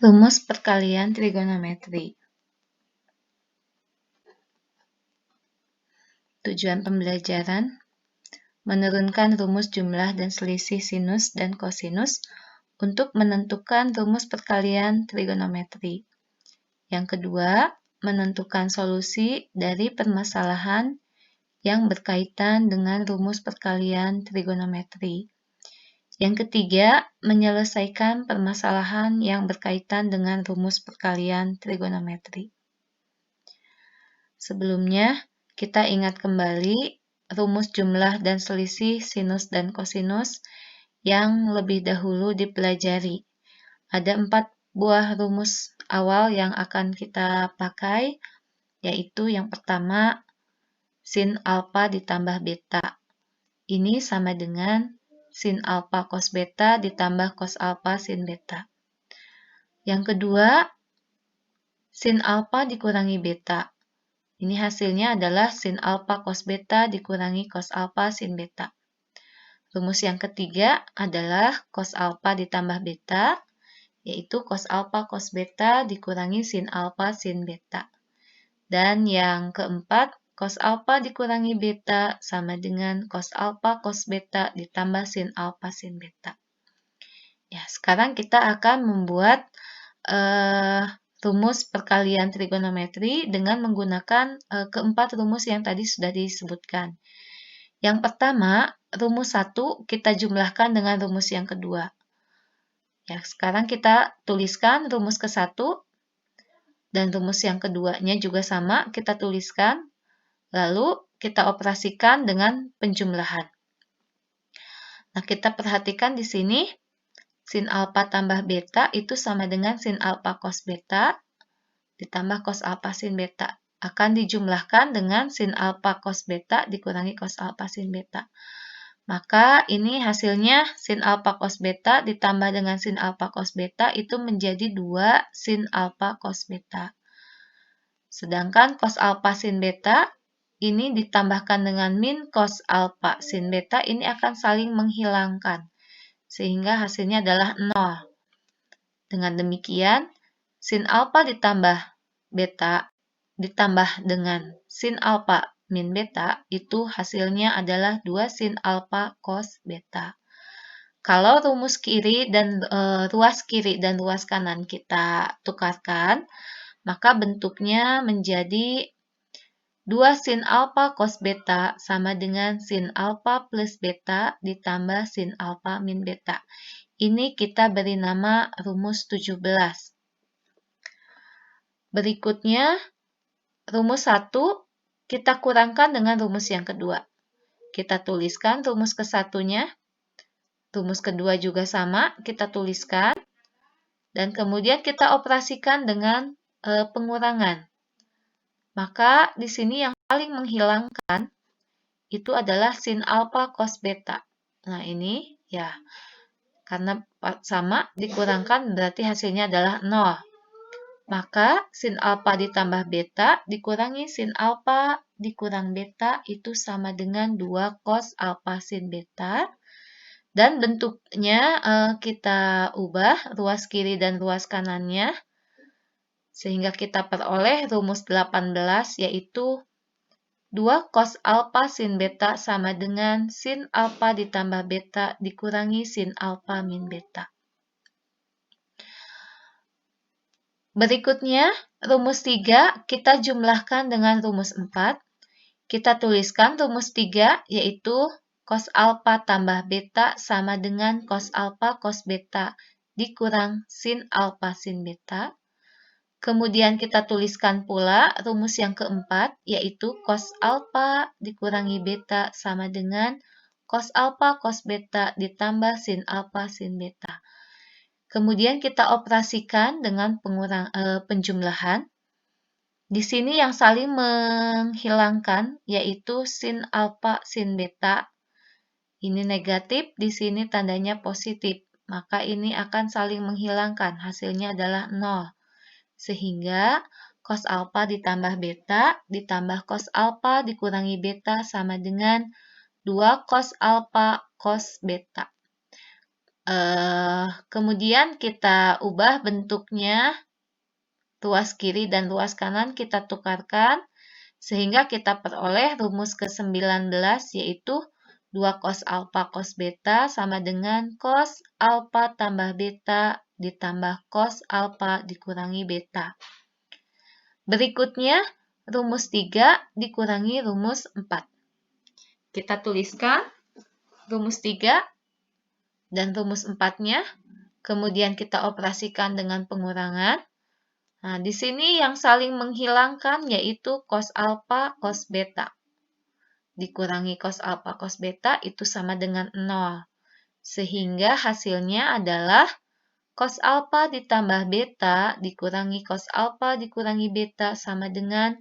Rumus perkalian trigonometri. Tujuan pembelajaran: menurunkan rumus jumlah dan selisih sinus dan kosinus untuk menentukan rumus perkalian trigonometri. Yang kedua, menentukan solusi dari permasalahan yang berkaitan dengan rumus perkalian trigonometri. Yang ketiga, menyelesaikan permasalahan yang berkaitan dengan rumus perkalian trigonometri. Sebelumnya, kita ingat kembali rumus jumlah dan selisih sinus dan kosinus yang lebih dahulu dipelajari. Ada 4 buah rumus awal yang akan kita pakai, yaitu yang pertama, sin alfa ditambah beta. Ini sama dengan sin alfa cos beta ditambah cos alfa sin beta. Yang kedua, sin alfa dikurangi beta. Ini hasilnya adalah sin alfa cos beta dikurangi cos alfa sin beta. Rumus yang ketiga adalah cos alfa ditambah beta, yaitu cos alfa cos beta dikurangi sin alfa sin beta. Dan yang keempat, cos alfa dikurangi beta sama dengan cos alfa cos beta ditambah sin alfa sin beta. Ya, sekarang kita akan membuat rumus perkalian trigonometri dengan menggunakan keempat rumus yang tadi sudah disebutkan. Yang pertama, rumus 1 kita jumlahkan dengan rumus yang kedua. Ya, sekarang kita tuliskan rumus ke-1 dan rumus yang keduanya juga sama, kita tuliskan. Lalu kita operasikan dengan penjumlahan. Nah, kita perhatikan di sini sin alfa tambah beta itu sama dengan sin alfa cos beta ditambah cos alfa sin beta. Akan dijumlahkan dengan sin alfa cos beta dikurangi cos alfa sin beta. Maka ini hasilnya sin alfa cos beta ditambah dengan sin alfa cos beta itu menjadi 2 sin alfa cos beta. Sedangkan cos alfa sin beta ini ditambahkan dengan min cos alfa sin beta ini akan saling menghilangkan. Sehingga hasilnya adalah 0. Dengan demikian, sin alfa ditambah beta ditambah dengan sin alfa min beta itu hasilnya adalah 2 sin alfa cos beta. Kalau rumus kiri dan ruas kiri dan ruas kanan kita tukarkan, maka bentuknya menjadi 2 sin alfa cos beta sama dengan sin alfa plus beta ditambah sin alfa min beta. Ini kita beri nama rumus 17. Berikutnya, rumus 1 kita kurangkan dengan rumus yang kedua. Kita tuliskan rumus ke-1-nya. Rumus kedua juga sama, kita tuliskan. Dan kemudian kita operasikan dengan pengurangan. Maka di sini yang paling menghilangkan itu adalah sin alfa cos beta. Nah, ini ya, karena sama dikurangkan berarti hasilnya adalah 0. Maka sin alfa ditambah beta dikurangi sin alfa dikurang beta itu sama dengan 2 cos alfa sin beta. Dan bentuknya kita ubah ruas kiri dan ruas kanannya. Sehingga kita peroleh rumus 18 yaitu 2 cos alfa sin beta sama dengan sin alfa ditambah beta dikurangi sin alfa min beta. Berikutnya, rumus 3 kita jumlahkan dengan rumus 4. Kita tuliskan rumus 3 yaitu cos alfa tambah beta sama dengan cos alfa cos beta dikurang sin alfa sin beta. Kemudian kita tuliskan pula rumus yang keempat yaitu cos alfa dikurangi beta sama dengan cos alfa cos beta ditambah sin alfa sin beta. Kemudian kita operasikan dengan penjumlahan. Di sini yang saling menghilangkan yaitu sin alfa sin beta. Ini negatif, di sini tandanya positif. Maka ini akan saling menghilangkan. Hasilnya adalah 0. Sehingga cos alfa ditambah beta ditambah cos alfa dikurangi beta sama dengan 2 cos alfa cos beta. Kemudian kita ubah bentuknya, ruas kiri dan ruas kanan kita tukarkan, sehingga kita peroleh rumus ke-19 yaitu 2 cos alfa cos beta sama dengan cos alfa tambah beta ditambah cos alfa dikurangi beta. Berikutnya, rumus 3 dikurangi rumus 4. Kita tuliskan rumus 3 dan rumus 4-nya, kemudian kita operasikan dengan pengurangan. Nah, di sini yang saling menghilangkan yaitu cos alfa cos beta. Dikurangi cos alfa cos beta itu sama dengan 0. Sehingga hasilnya adalah cos alfa ditambah beta dikurangi cos alfa dikurangi beta sama dengan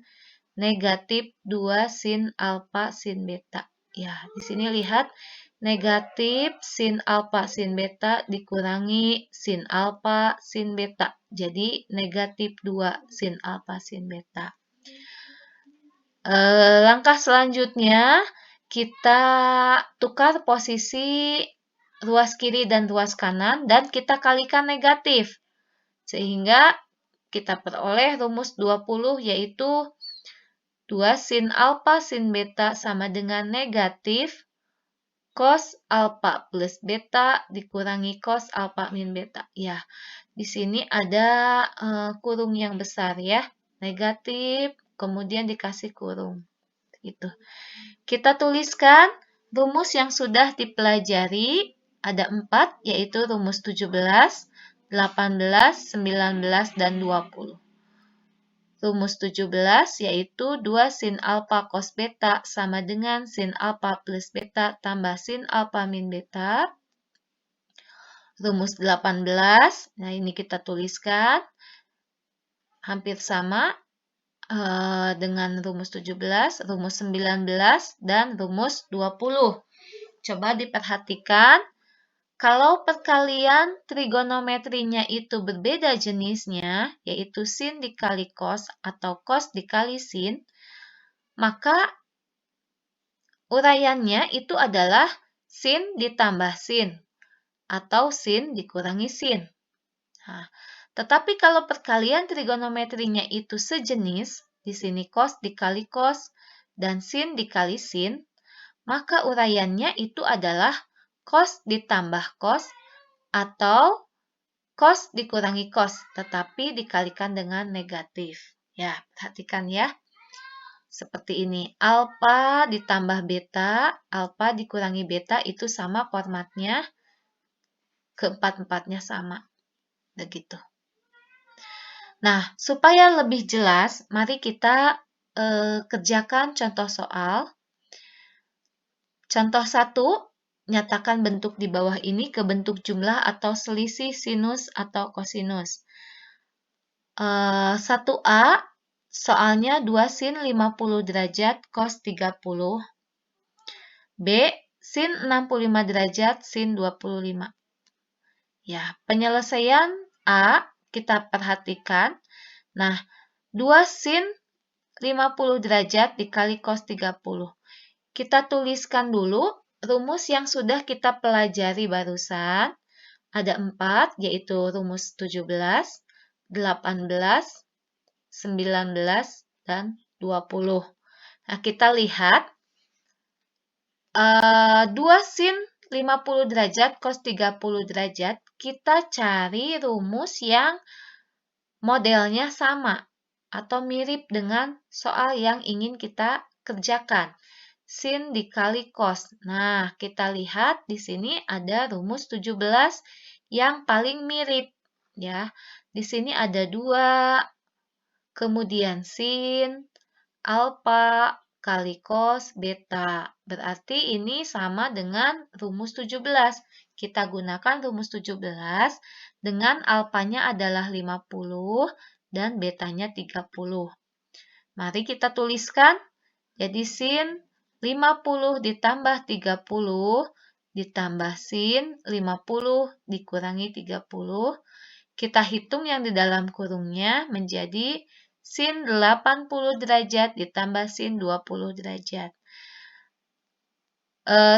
negatif 2 sin alfa sin beta. Ya, di sini lihat negatif sin alfa sin beta dikurangi sin alfa sin beta. Jadi negatif 2 sin alfa sin beta. Langkah selanjutnya kita tukar posisi ruas kiri dan ruas kanan dan kita kalikan negatif. Sehingga kita peroleh rumus 20 yaitu 2 sin alfa sin beta sama dengan negatif cos alfa plus beta dikurangi cos alfa min beta. Ya, di sini ada kurung yang besar ya. Negatif, kemudian dikasih kurung. Gitu. Kita tuliskan rumus yang sudah dipelajari. Ada 4, yaitu rumus 17, 18, 19, dan 20. Rumus 17 yaitu 2 sin alfa cos beta sama dengan sin alfa plus beta tambah sin alfa min beta. Rumus 18, nah ini kita tuliskan hampir sama dengan rumus 17, rumus 19, dan rumus 20. Coba diperhatikan, kalau perkalian trigonometrinya itu berbeda jenisnya, yaitu sin dikali cos atau cos dikali sin, maka uraiannya itu adalah sin ditambah sin atau sin dikurangi sin. Nah, tetapi kalau perkalian trigonometrinya itu sejenis, di sini cos dikali cos dan sin dikali sin, maka uraiannya itu adalah cos ditambah cos atau cos dikurangi cos, tetapi dikalikan dengan negatif. Ya, perhatikan ya. Seperti ini, alfa ditambah beta, alfa dikurangi beta itu sama formatnya, keempat-empatnya sama. Begitu. Nah, supaya lebih jelas, mari kita kerjakan contoh soal. Contoh 1, nyatakan bentuk di bawah ini ke bentuk jumlah atau selisih sinus atau kosinus. 1A, soalnya 2 sin 50 derajat cos 30. B, sin 65 derajat sin 25. Ya, penyelesaian A kita perhatikan. Nah, 2 sin 50 derajat dikali cos 30. Kita tuliskan dulu rumus yang sudah kita pelajari barusan. Ada 4, yaitu rumus 17, 18, 19, dan 20. Nah, kita lihat 2 sin 50 derajat cos 30 derajat, kita cari rumus yang modelnya sama atau mirip dengan soal yang ingin kita kerjakan. Sin dikali cos. Nah, kita lihat di sini ada rumus 17 yang paling mirip. Ya, di sini ada 2, kemudian sin, alfa, kali cos, beta. Berarti ini sama dengan rumus 17. Kita gunakan rumus 17 dengan alfanya adalah 50 dan betanya 30. Mari kita tuliskan. Jadi sin 50 ditambah 30 ditambah sin 50 dikurangi 30. Kita hitung yang di dalam kurungnya menjadi sin 80 derajat ditambah sin 20 derajat.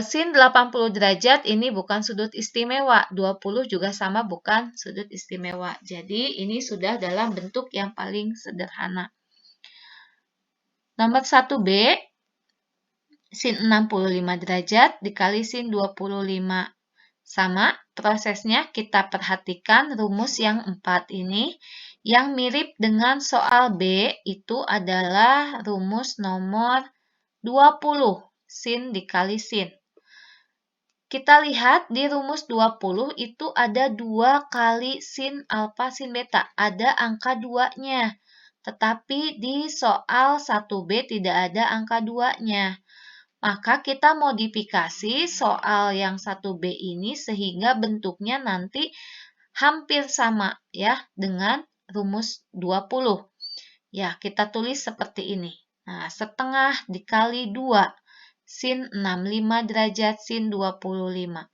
Sin 80 derajat ini bukan sudut istimewa, 20 juga sama bukan sudut istimewa. Jadi ini sudah dalam bentuk yang paling sederhana. Nomor 1B, sin 65 derajat dikali sin 25. Sama, prosesnya kita perhatikan rumus yang 4 ini. Yang mirip dengan soal B itu adalah rumus nomor 20, sin dikali sin. Kita lihat di rumus 20 itu ada 2 kali sin alfa sin beta. Ada angka 2-nya. Tetapi di soal 1B tidak ada angka 2-nya. Maka kita modifikasi soal yang 1B ini sehingga bentuknya nanti hampir sama ya dengan rumus 20. Ya, kita tulis seperti ini. Nah, setengah dikali 2. Sin 65 derajat sin 25.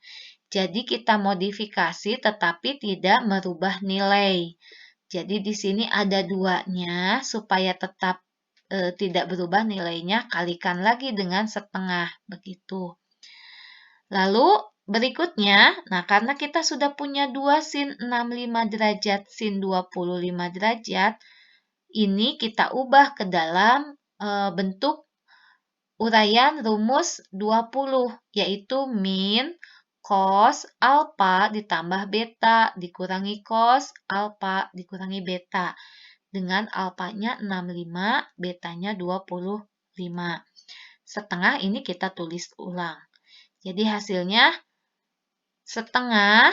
Jadi kita modifikasi tetapi tidak merubah nilai. Jadi di sini ada 2-nya supaya tetap tidak berubah nilainya, kalikan lagi dengan setengah. Begitu. Lalu berikutnya, nah karena kita sudah punya 2 sin 65 derajat sin 25 derajat, ini kita ubah ke dalam bentuk uraian rumus 20, yaitu min cos alfa ditambah beta dikurangi cos alfa dikurangi beta. Dengan alfanya 65, betanya 25. Setengah ini kita tulis ulang. Jadi hasilnya setengah.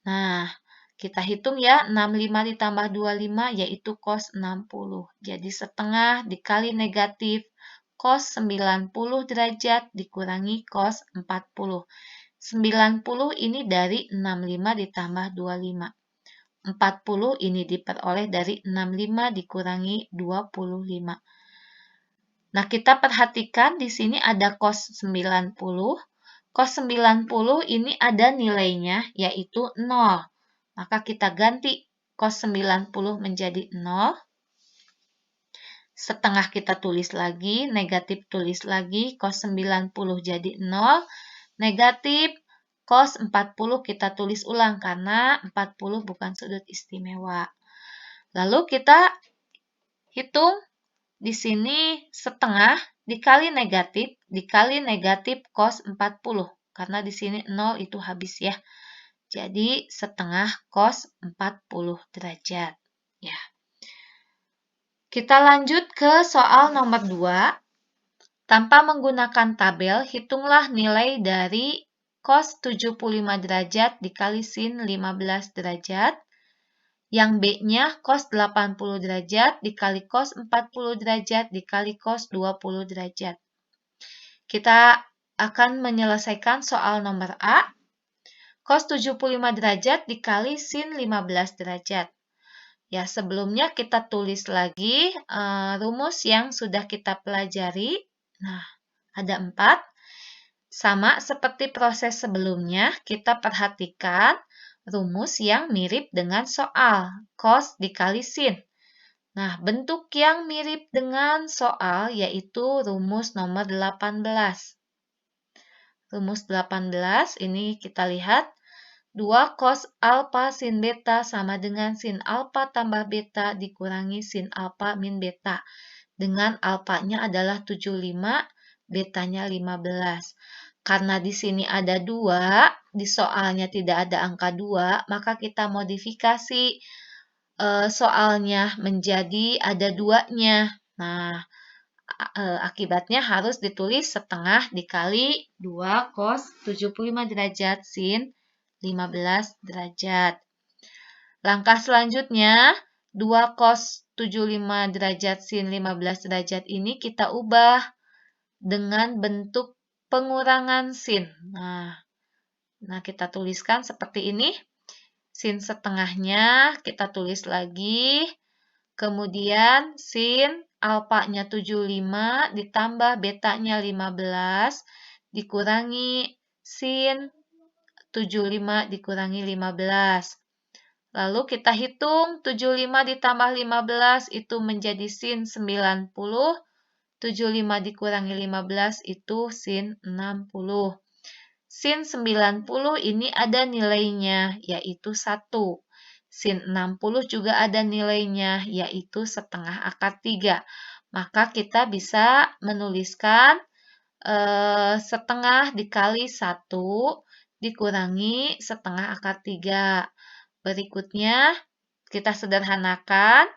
Nah, kita hitung ya, 65 ditambah 25 yaitu cos 60. Jadi setengah dikali negatif cos 90 derajat dikurangi cos 40. 90 ini dari 65 ditambah 25. 40 ini diperoleh dari 65 dikurangi 25. Nah, kita perhatikan di sini ada cos 90. Cos 90 ini ada nilainya yaitu 0. Maka kita ganti cos 90 menjadi 0. Setengah kita tulis lagi, negatif tulis lagi, cos 90 jadi 0. Negatif cos 40 kita tulis ulang karena 40 bukan sudut istimewa. Lalu kita hitung di sini setengah dikali negatif cos 40. Karena di sini 0 itu habis ya. Jadi setengah cos 40 derajat. Ya. Kita lanjut ke soal nomor 2. Tanpa menggunakan tabel, hitunglah nilai dari cos 75 derajat dikali sin 15 derajat. Yang B-nya cos 80 derajat dikali cos 40 derajat dikali cos 20 derajat. Kita akan menyelesaikan soal nomor A. Cos 75 derajat dikali sin 15 derajat. Ya, sebelumnya kita tulis lagi rumus yang sudah kita pelajari. Nah, ada 4. Sama seperti proses sebelumnya, kita perhatikan rumus yang mirip dengan soal, cos dikali sin. Nah, bentuk yang mirip dengan soal yaitu rumus nomor 18. Rumus 18 ini kita lihat, 2 cos alfa sin beta sama dengan sin alfa tambah beta dikurangi sin alfa min beta. Dengan alfanya adalah 75, betanya 15. Karena di sini ada 2, di soalnya tidak ada angka 2, maka kita modifikasi soalnya menjadi ada 2-nya. Nah, akibatnya harus ditulis setengah dikali 2 cos 75 derajat sin 15 derajat. Langkah selanjutnya, 2 cos 75 derajat sin 15 derajat ini kita ubah dengan bentuk pengurangan sin. Nah, kita tuliskan seperti ini. Sin setengahnya kita tulis lagi. Kemudian sin alfanya 75 ditambah betanya 15 dikurangi sin 75 dikurangi 15. Lalu kita hitung 75 ditambah 15 itu menjadi sin 90. 75 dikurangi 15 itu sin 60. Sin 90 ini ada nilainya, yaitu 1. Sin 60 juga ada nilainya, yaitu setengah akar 3. Maka kita bisa menuliskan setengah dikali 1 dikurangi setengah akar 3. Berikutnya, kita sederhanakan.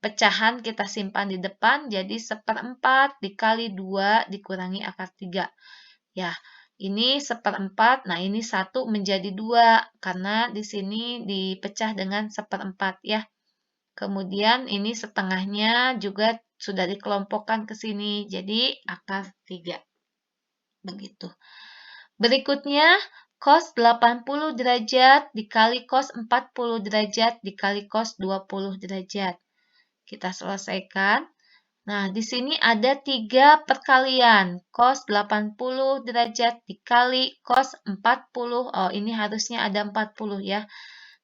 Pecahan kita simpan di depan, jadi 1/4 dikali 2 dikurangi akar 3. Ya, ini 1/4, nah ini 1 menjadi 2, karena di sini dipecah dengan 1/4 ya. Kemudian ini setengahnya juga sudah dikelompokkan ke sini, jadi akar 3. Begitu. Berikutnya, cos 80 derajat dikali cos 40 derajat dikali cos 20 derajat. Kita selesaikan. Nah, di sini ada 3 perkalian. Cos 80 derajat dikali cos 40. Oh, ini harusnya ada 40 ya.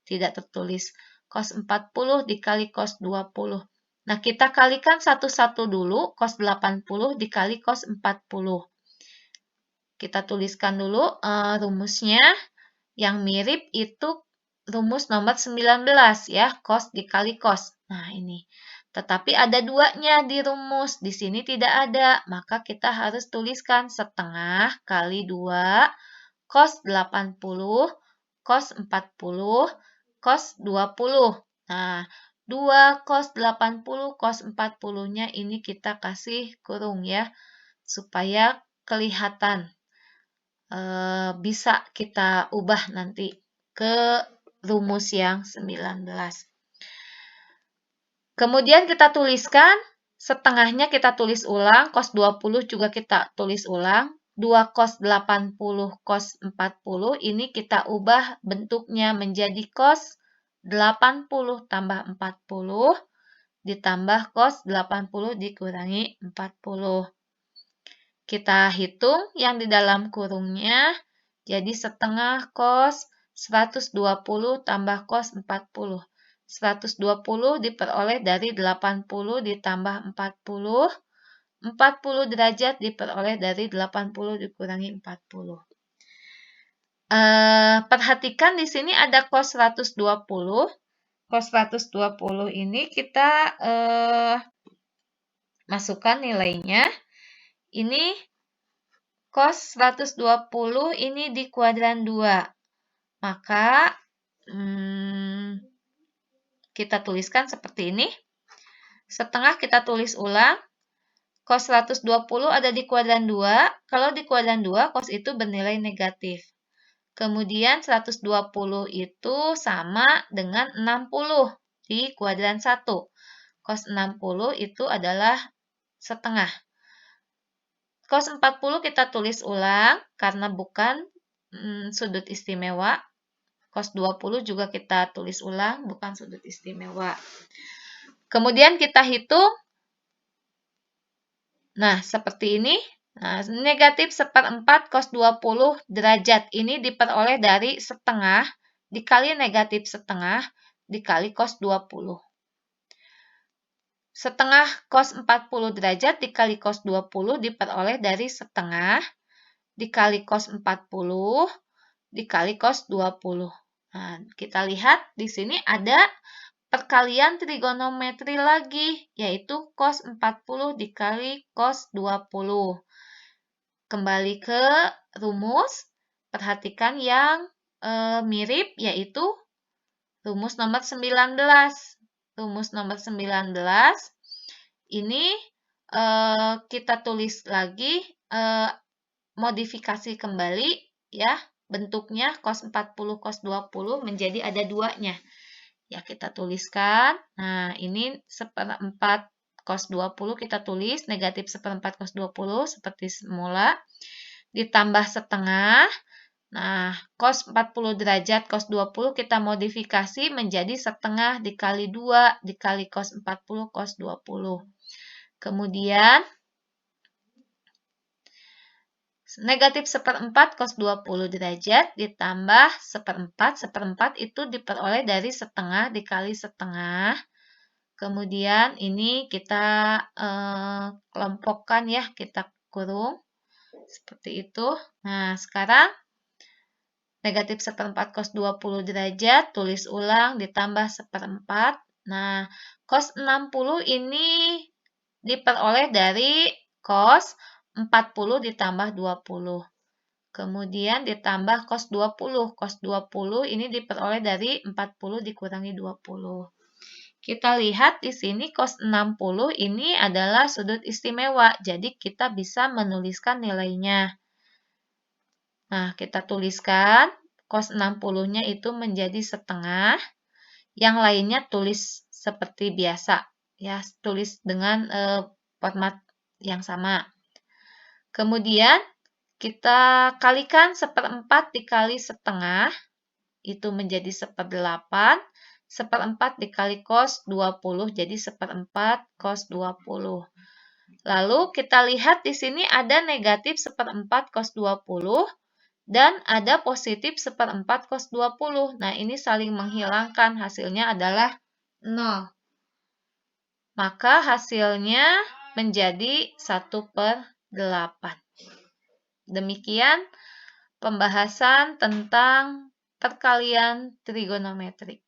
Tidak tertulis. Cos 40 dikali cos 20. Nah, kita kalikan satu-satu dulu. Cos 80 dikali cos 40. Kita tuliskan dulu rumusnya. Yang mirip itu rumus nomor 19 ya. Cos dikali cos. Nah, ini. Tetapi ada duanya di rumus, di sini tidak ada, maka kita harus tuliskan setengah kali 2 cos 80 cos 40 cos 20. Nah, 2 cos 80 cos 40-nya ini kita kasih kurung ya, supaya kelihatan. Bisa kita ubah nanti ke rumus yang 19. Kemudian kita tuliskan, setengahnya kita tulis ulang, cos 20 juga kita tulis ulang. 2 cos 80 cos 40 ini kita ubah bentuknya menjadi cos 80 tambah 40 ditambah cos 80 dikurangi 40. Kita hitung yang di dalam kurungnya, jadi setengah cos 120 tambah cos 40. 120 diperoleh dari 80 ditambah 40. 40 derajat diperoleh dari 80 dikurangi 40. Perhatikan di sini ada cos 120. Cos 120 ini kita masukkan nilainya. Ini cos 120 ini di kuadran 2. Maka kita tuliskan seperti ini. Setengah kita tulis ulang. Cos 120 ada di kuadran 2. Kalau di kuadran 2, cos itu bernilai negatif. Kemudian 120 itu sama dengan 60 di kuadran 1. Cos 60 itu adalah setengah. Cos 40 kita tulis ulang karena bukan sudut istimewa. Cos 20 juga kita tulis ulang, bukan sudut istimewa. Kemudian kita hitung. Nah, seperti ini. Nah, negatif 1/4 cos 20 derajat. Ini diperoleh dari setengah dikali negatif setengah dikali cos 20. Setengah cos 40 derajat dikali cos 20 diperoleh dari setengah dikali cos 40 dikali cos 20. Nah, kita lihat di sini ada perkalian trigonometri lagi, yaitu cos 40 dikali cos 20. Kembali ke rumus, perhatikan yang mirip, yaitu rumus nomor 19. Rumus nomor 19, ini kita tulis lagi, modifikasi kembali, ya. Bentuknya cos 40 cos 20 menjadi ada duanya. Ya, kita tuliskan. Nah, ini 1/4 cos 20 kita tulis negatif 1/4 cos 20 seperti semula. Ditambah setengah. Nah, cos 40 derajat cos 20 kita modifikasi menjadi setengah dikali 2 dikali cos 40 cos 20. Kemudian negatif 1/4 cos 20 derajat ditambah 1/4. 1/4 itu diperoleh dari setengah dikali setengah. Kemudian ini kita kelompokkan ya, kita kurung seperti itu. Nah, sekarang negatif seperempat cos 20 derajat, tulis ulang ditambah seperempat. Nah, cos 60 ini diperoleh dari cos 40 ditambah 20. Kemudian ditambah cos 20. Cos 20 ini diperoleh dari 40 dikurangi 20. Kita lihat di sini cos 60 ini adalah sudut istimewa. Jadi kita bisa menuliskan nilainya. Nah, kita tuliskan cos 60-nya itu menjadi setengah. Yang lainnya tulis seperti biasa. Ya, tulis dengan format yang sama. Kemudian kita kalikan seperempat dikali setengah, itu menjadi seperdelapan. Seperempat dikali cos 20, jadi seperempat cos 20. Lalu kita lihat di sini ada negatif seperempat cos 20 dan ada positif seperempat cos 20. Nah, ini saling menghilangkan, hasilnya adalah 0. Maka hasilnya menjadi 1/8. Demikian pembahasan tentang perkalian trigonometrik.